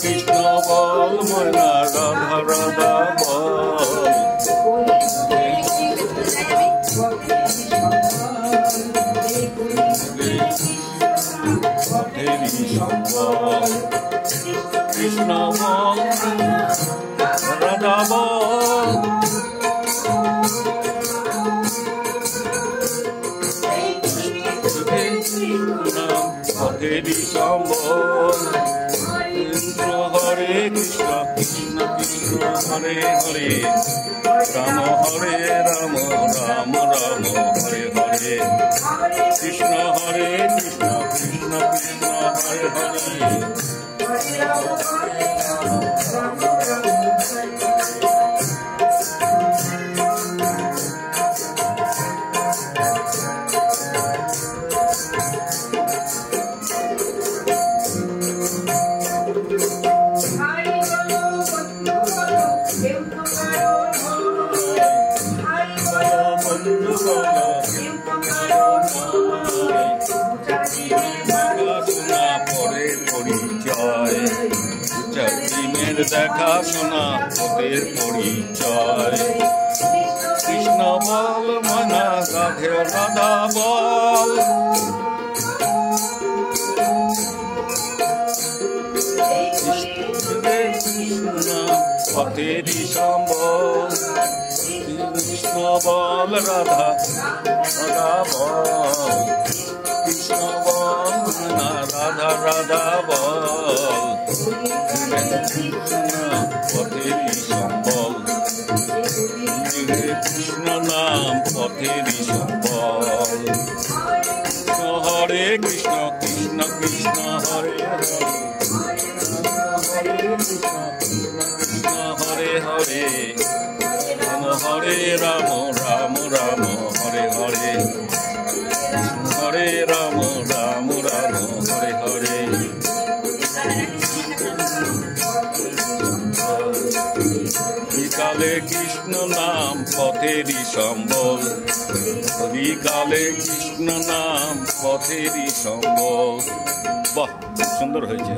কৃষ্ণ বল ময়না রাধা রাধা বল কৃষ্ণ বল রাধা বল পথেরি সম্বল হরে কৃষ্ণ কৃষ্ণ কৃষ্ণ হরে হরে রাম হরে রাম রাম রাম হরে হরে কৃষ্ণ হরে কৃষ্ণ কৃষ্ণ কৃষ্ণ হরে হরে দেখা শোনা ওদের পরিচয় কৃষ্ণ বল মনা রাধে রাধা বল পথেরি সম্বল কৃষ্ণ বল রাধা রাধা বল কৃষ্ণ বল মনা রাধা রাধা বল পথেরি সম্বল কৃষ্ণ নাম পথেরি সম্বল হরে কৃষ্ণ কৃষ্ণ কৃষ্ণ হরে কৃষ্ণ হরে হরে রাম হরে রাম রাম রাম হরে হরে হরে রাম রাম রাম হরে হরে বিকালে কৃষ্ণ নাম পথেরি সম্বল বিকালে কৃষ্ণ নাম পথেরি সম্বল বাহ সুন্দর হয়েছে।